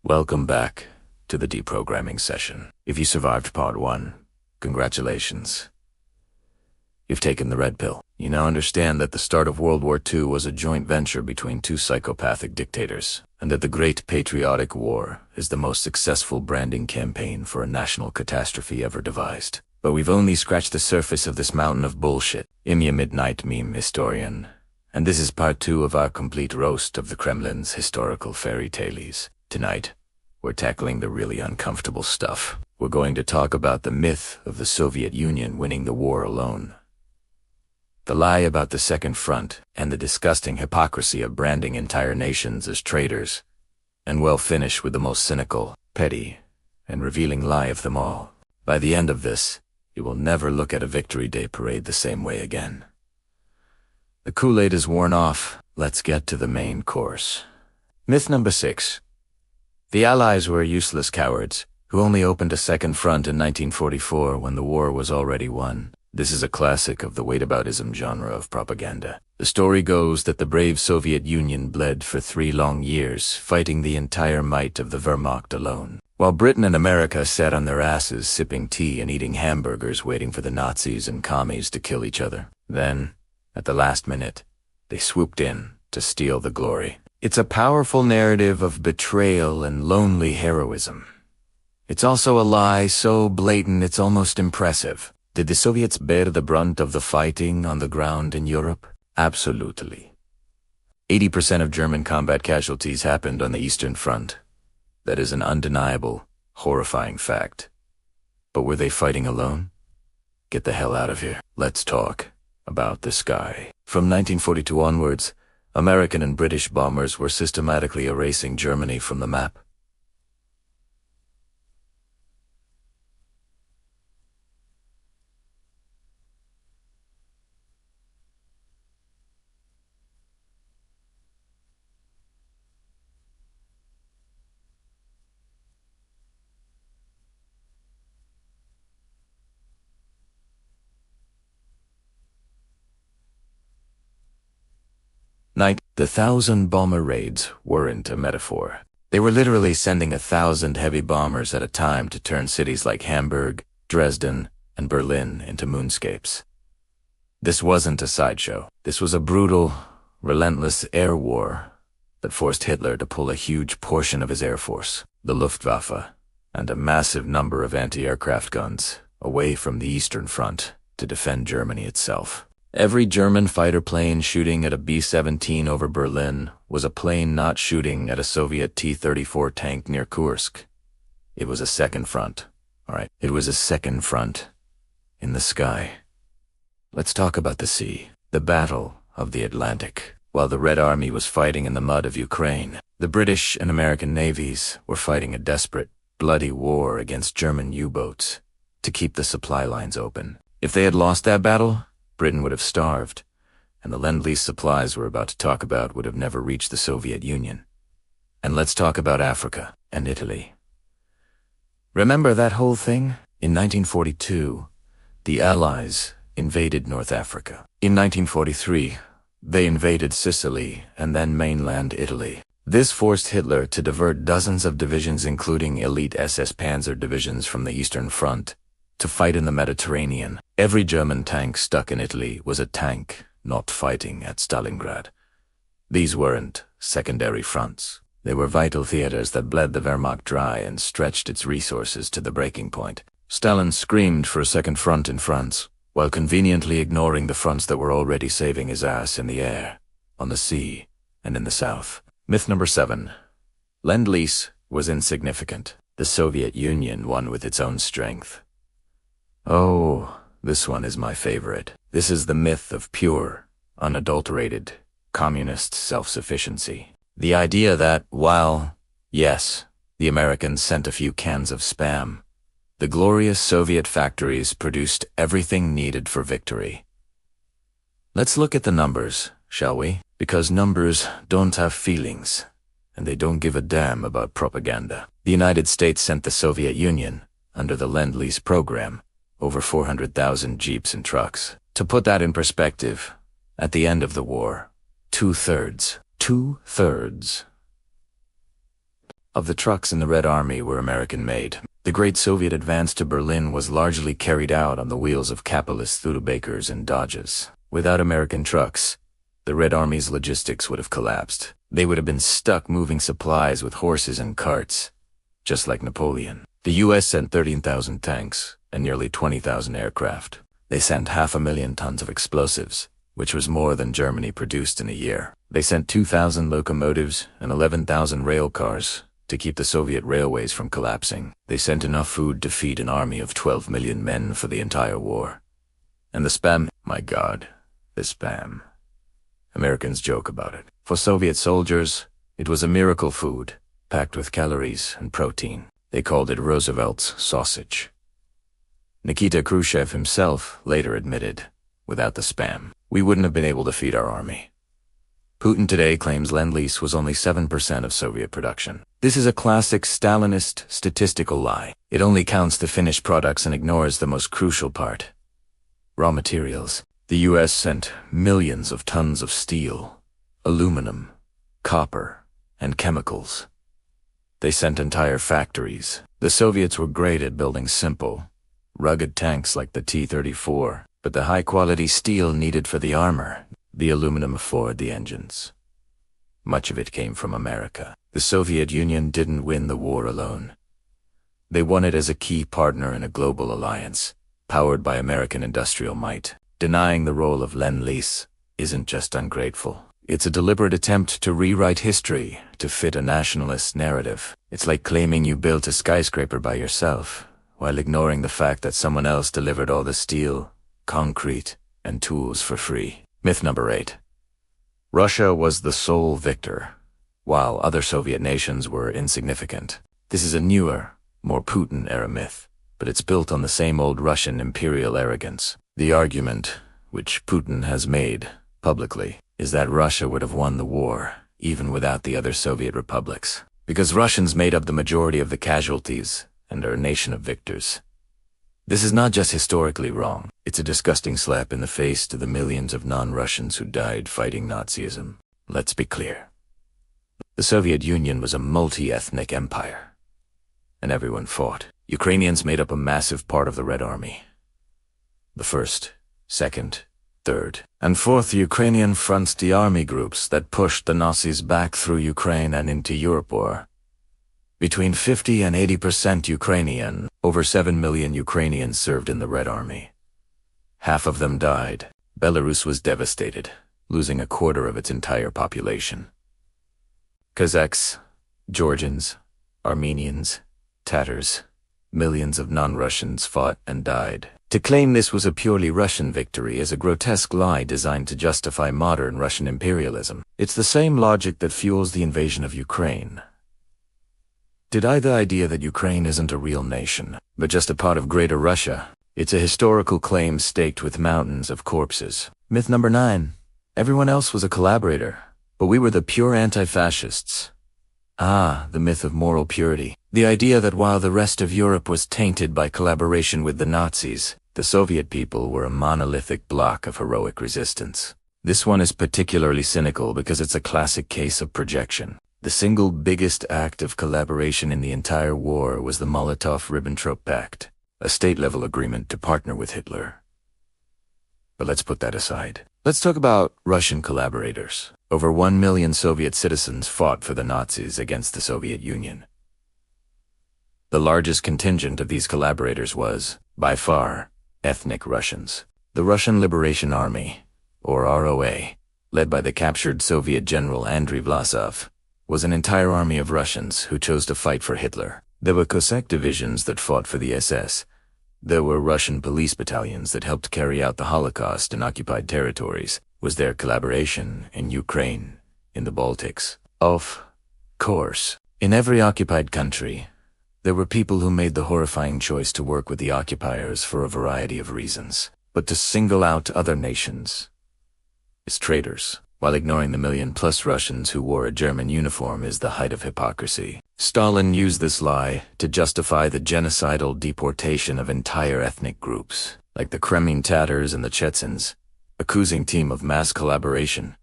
Welcome back to the deprogramming session. If you survived part 1, congratulations. You've taken the red pill. You now understand that the start of World War II was a joint venture between two psychopathic dictators, and that the Great Patriotic War is the most successful branding campaign for a national catastrophe ever devised. But we've only scratched the surface of this mountain of bullshit. I'm your midnight meme historian, and this is part 2 of our complete roast of the Kremlin's historical fairy tales. Tonight, we're tackling the really uncomfortable stuff. We're going to talk about the myth of the Soviet Union winning the war alone, the lie about the Second Front, and the disgusting hypocrisy of branding entire nations as traitors, and we'll finish with the most cynical, petty, and revealing lie of them all. By the end of this, you will never look at a Victory Day parade the same way again. The Kool-Aid is worn off. Let's get to the main course. Myth number 6. The Allies were useless cowards who only opened a second front in 1944 when the war was already won. This is a classic of the whataboutism genre of propaganda. The story goes that the brave Soviet Union bled for 3 long years, fighting the entire might of the Wehrmacht alone, while Britain and America sat on their asses sipping tea and eating hamburgers waiting for the Nazis and commies to kill each other. Then, at the last minute, they swooped in to steal the glory. It's a powerful narrative of betrayal and lonely heroism. It's also a lie so blatant it's almost impressive. Did the Soviets bear the brunt of the fighting on the ground in Europe? Absolutely. 80% of German combat casualties happened on the Eastern Front. That is an undeniable, horrifying fact. But were they fighting alone? Get the hell out of here. Let's talk about the sky. From 1942 onwards, American and British bombers were systematically erasing Germany from the map. The 1,000 bomber raids weren't a metaphor. They were literally sending 1,000 heavy bombers at a time to turn cities like Hamburg, Dresden, and Berlin into moonscapes. This wasn't a sideshow. This was a brutal, relentless air war that forced Hitler to pull a huge portion of his air force, the Luftwaffe, and a massive number of anti-aircraft guns away from the Eastern Front to defend Germany itself. Every German fighter plane shooting at a B-17 over Berlin was a plane not shooting at a Soviet T-34 tank near Kursk. It was a second front. Alright, it was a second front in the sky. Let's talk about the sea, the Battle of the Atlantic. While the Red Army was fighting in the mud of Ukraine, the British and American navies were fighting a desperate, bloody war against German U-boats to keep the supply lines open. If they had lost that battle, Britain would have starved, and the Lend-Lease supplies we're about to talk about would have never reached the Soviet Union. And let's talk about Africa and Italy. Remember that whole thing? In 1942, the Allies invaded North Africa. In 1943, they invaded Sicily and then mainland Italy. This forced Hitler to divert dozens of divisions, including elite SS Panzer divisions from the Eastern Front, to fight in the Mediterranean. Every German tank stuck in Italy was a tank not fighting at Stalingrad. These weren't secondary fronts. They were vital theaters that bled the Wehrmacht dry and stretched its resources to the breaking point. Stalin screamed for a second front in France, while conveniently ignoring the fronts that were already saving his ass in the air, on the sea, and in the south. Myth number 7. Lend-Lease was insignificant. The Soviet Union won with its own strength. Oh, this one is my favorite. This is the myth of pure, unadulterated, communist self-sufficiency. The idea that, while, yes, the Americans sent a few cans of Spam, the glorious Soviet factories produced everything needed for victory. Let's look at the numbers, shall we? Because numbers don't have feelings, and they don't give a damn about propaganda. The United States sent the Soviet Union, under the Lend-Lease program, over 400,000 jeeps and trucks. To put that in perspective, at the end of the war, two-thirds of the trucks in the Red Army were American-made. The great Soviet advance to Berlin was largely carried out on the wheels of capitalist Studebakers and Dodges. Without American trucks, the Red Army's logistics would have collapsed. They would have been stuck moving supplies with horses and carts, just like Napoleon. The U.S. sent 13,000 tanks and nearly 20,000 aircraft. They sent 500,000 tons of explosives, which was more than Germany produced in a year. They sent 2,000 locomotives and 11,000 rail cars to keep the Soviet railways from collapsing. They sent enough food to feed an army of 12 million men for the entire war. And the spam, my God, the spam. Americans joke about it. For Soviet soldiers, it was a miracle food, packed with calories and protein. They called it Roosevelt's sausage. Nikita Khrushchev himself later admitted, without the spam, we wouldn't have been able to feed our army. Putin today claims Lend-Lease was only 7% of Soviet production. This is a classic Stalinist statistical lie. It only counts the finished products and ignores the most crucial part: raw materials. The U.S. sent millions of tons of steel, aluminum, copper, and chemicals. They sent entire factories. The Soviets were great at building simple, rugged tanks like the T-34, but the high-quality steel needed for the armor, the aluminum for the engines, much of it came from America. The Soviet Union didn't win the war alone. They won it as a key partner in a global alliance, powered by American industrial might. Denying the role of Lend-Lease isn't just ungrateful. It's a deliberate attempt to rewrite history to fit a nationalist narrative. It's like claiming you built a skyscraper by yourself, while ignoring the fact that someone else delivered all the steel, concrete, and tools for free. Myth number 8. Russia was the sole victor, while other Soviet nations were insignificant. This is a newer, more Putin-era myth, but it's built on the same old Russian imperial arrogance. The argument, which Putin has made publicly, is that Russia would have won the war, even without the other Soviet republics, because Russians made up the majority of the casualties and are a nation of victors. This is not just historically wrong, it's a disgusting slap in the face to the millions of non-Russians who died fighting Nazism. Let's be clear. The Soviet Union was a multi-ethnic empire, and everyone fought. Ukrainians made up a massive part of the Red Army. The 1st, 2nd, 3rd, and 4th Ukrainian fronts, the army groups that pushed the Nazis back through Ukraine and into Europe, were between 50 and 80% Ukrainian. Over 7 million Ukrainians served in the Red Army. Half of them died. Belarus was devastated, losing a quarter of its entire population. Kazakhs, Georgians, Armenians, Tatars, millions of non-Russians fought and died. To claim this was a purely Russian victory is a grotesque lie designed to justify modern Russian imperialism. It's the same logic that fuels the invasion of Ukraine. Deny the idea that Ukraine isn't a real nation, but just a part of Greater Russia. It's a historical claim staked with mountains of corpses. Myth number 9. Everyone else was a collaborator, but we were the pure anti-fascists. The myth of moral purity. The idea that while the rest of Europe was tainted by collaboration with the Nazis, the Soviet people were a monolithic block of heroic resistance. This one is particularly cynical because it's a classic case of projection. The single biggest act of collaboration in the entire war was the Molotov-Ribbentrop Pact, a state-level agreement to partner with Hitler. But let's put that aside. Let's talk about Russian collaborators. Over 1 million Soviet citizens fought for the Nazis against the Soviet Union. The largest contingent of these collaborators was, by far, ethnic Russians. The Russian Liberation Army, or ROA, led by the captured Soviet general Andrei Vlasov, was an entire army of Russians who chose to fight for Hitler. There were Cossack divisions that fought for the SS. There were Russian police battalions that helped carry out the Holocaust in occupied territories. Was there collaboration in Ukraine, in the Baltics? Of course. In every occupied country, there were people who made the horrifying choice to work with the occupiers for a variety of reasons. But to single out other nations is traitors, while ignoring the million-plus Russians who wore a German uniform is the height of hypocrisy. Stalin used this lie to justify the genocidal deportation of entire ethnic groups, like the Kremlin Tatars and the Chechens, accusing team of mass collaboration.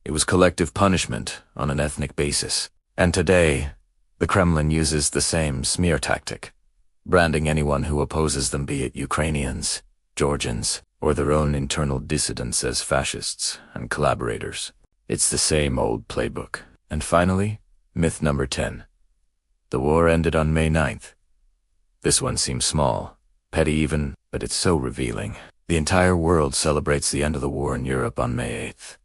It was collective punishment on an ethnic basis. And today, The Kremlin uses the same smear tactic, branding anyone who opposes them, be it Ukrainians, Georgians, or their own internal dissidents, as fascists and collaborators. It's the same old playbook. And finally, myth number 10. The war ended on May 9th. This one seems small, petty even, but it's so revealing. The entire world celebrates the end of the war in Europe on May 8th.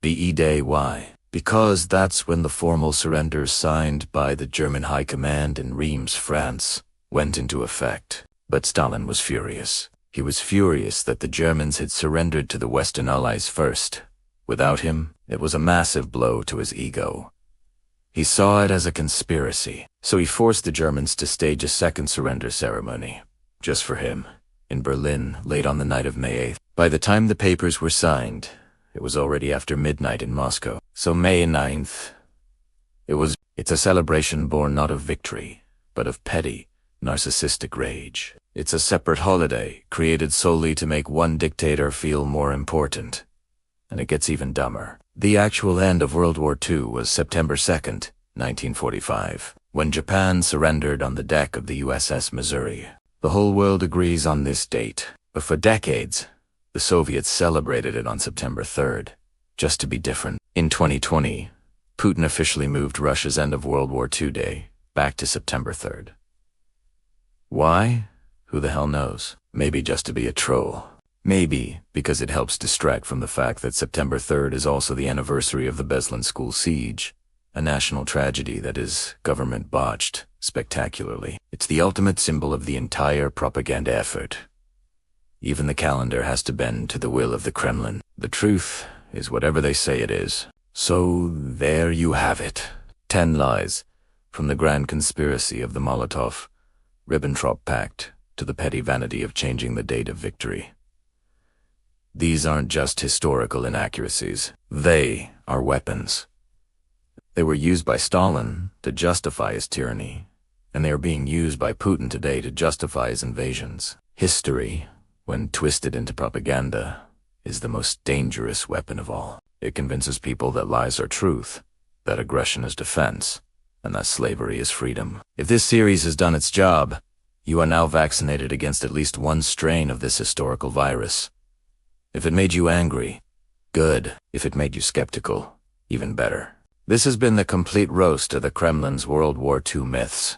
VE Day. Why? Because that's when the formal surrender signed by the German High Command in Reims, France, went into effect. But Stalin was furious. He was furious that the Germans had surrendered to the Western Allies first. Without him, it was a massive blow to his ego. He saw it as a conspiracy, so he forced the Germans to stage a second surrender ceremony, just for him, in Berlin late on the night of May 8th. By the time the papers were signed, it was already after midnight in Moscow. So May 9th, it's a celebration born not of victory, but of petty, narcissistic rage. It's a separate holiday created solely to make one dictator feel more important. And it gets even dumber. The actual end of World War II was September 2nd, 1945, when Japan surrendered on the deck of the USS Missouri. The whole world agrees on this date, but for decades, the Soviets celebrated it on September 3rd, just to be different. In 2020, Putin officially moved Russia's end of World War II Day back to September 3rd. Why? Who the hell knows? Maybe just to be a troll. Maybe because it helps distract from the fact that September 3rd is also the anniversary of the Beslan school siege, a national tragedy that is government botched spectacularly. It's the ultimate symbol of the entire propaganda effort. Even the calendar has to bend to the will of the Kremlin. The truth is whatever they say it is. So there you have it. 10 lies, from the grand conspiracy of the Molotov-Ribbentrop Pact to the petty vanity of changing the date of victory. These aren't just historical inaccuracies. They are weapons. They were used by Stalin to justify his tyranny, and they are being used by Putin today to justify his invasions. History, when twisted into propaganda, is the most dangerous weapon of all. It convinces people that lies are truth, that aggression is defense, and that slavery is freedom. If this series has done its job, you are now vaccinated against at least one strain of this historical virus. If it made you angry, good. If it made you skeptical, even better. This has been the complete roast of the Kremlin's World War II myths.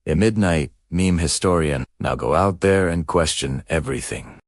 A midnight meme historian, now go out there and question everything.